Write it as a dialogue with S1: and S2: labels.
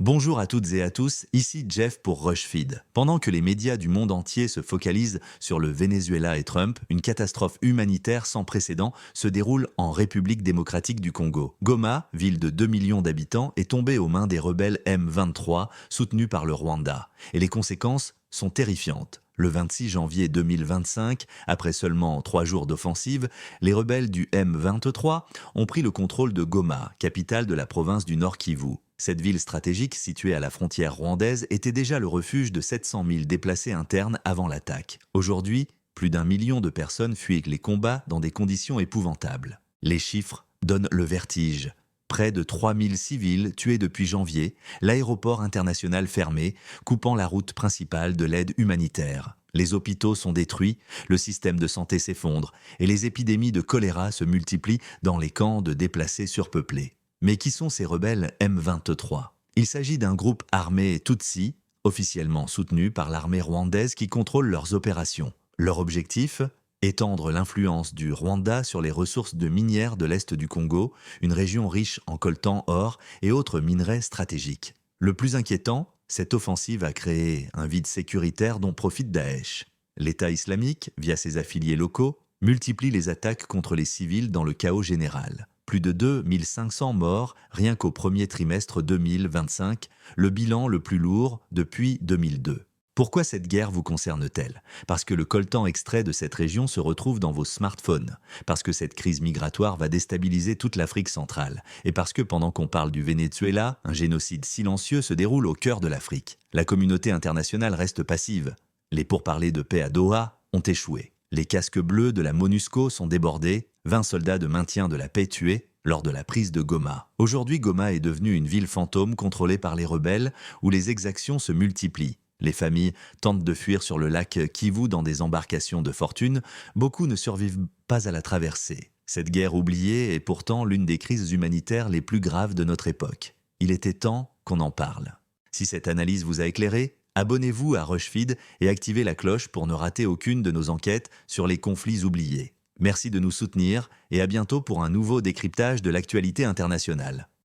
S1: Bonjour à toutes et à tous, ici Jeff pour RushFeed. Pendant que les médias du monde entier se focalisent sur le Venezuela et Trump, une catastrophe humanitaire sans précédent se déroule en République démocratique du Congo. Goma, ville de 2 millions d'habitants, est tombée aux mains des rebelles M23 soutenus par le Rwanda. Et les conséquences sont terrifiantes. Le 26 janvier 2025, après seulement 3 jours d'offensive, les rebelles du M23 ont pris le contrôle de Goma, capitale de la province du Nord Kivu. Cette ville stratégique, située à la frontière rwandaise, était déjà le refuge de 700 000 déplacés internes avant l'attaque. Aujourd'hui, plus d'1 million de personnes fuient les combats dans des conditions épouvantables. Les chiffres donnent le vertige. Près de 3000 civils tués depuis janvier, l'aéroport international fermé, coupant la route principale de l'aide humanitaire. Les hôpitaux sont détruits, le système de santé s'effondre et les épidémies de choléra se multiplient dans les camps de déplacés surpeuplés. Mais qui sont ces rebelles M23 ? Il s'agit d'un groupe armé Tutsi, officiellement soutenu par l'armée rwandaise qui contrôle leurs opérations. Leur objectif ? Étendre l'influence du Rwanda sur les ressources de minières de l'Est du Congo, une région riche en coltan, or et autres minerais stratégiques. Le plus inquiétant, cette offensive a créé un vide sécuritaire dont profite Daesh. L'État islamique, via ses affiliés locaux, multiplie les attaques contre les civils dans le chaos général. Plus de 2500 morts rien qu'au premier trimestre 2025, le bilan le plus lourd depuis 2002. Pourquoi cette guerre vous concerne-t-elle ? Parce que le coltan extrait de cette région se retrouve dans vos smartphones, parce que cette crise migratoire va déstabiliser toute l'Afrique centrale, et parce que pendant qu'on parle du Venezuela, un génocide silencieux se déroule au cœur de l'Afrique. La communauté internationale reste passive. Les pourparlers de paix à Doha ont échoué. Les casques bleus de la MONUSCO sont débordés, 20 soldats de maintien de la paix tués lors de la prise de Goma. Aujourd'hui, Goma est devenue une ville fantôme contrôlée par les rebelles où les exactions se multiplient. Les familles tentent de fuir sur le lac Kivu dans des embarcations de fortune. Beaucoup ne survivent pas à la traversée. Cette guerre oubliée est pourtant l'une des crises humanitaires les plus graves de notre époque. Il était temps qu'on en parle. Si cette analyse vous a éclairé, abonnez-vous à RushFeed et activez la cloche pour ne rater aucune de nos enquêtes sur les conflits oubliés. Merci de nous soutenir et à bientôt pour un nouveau décryptage de l'actualité internationale.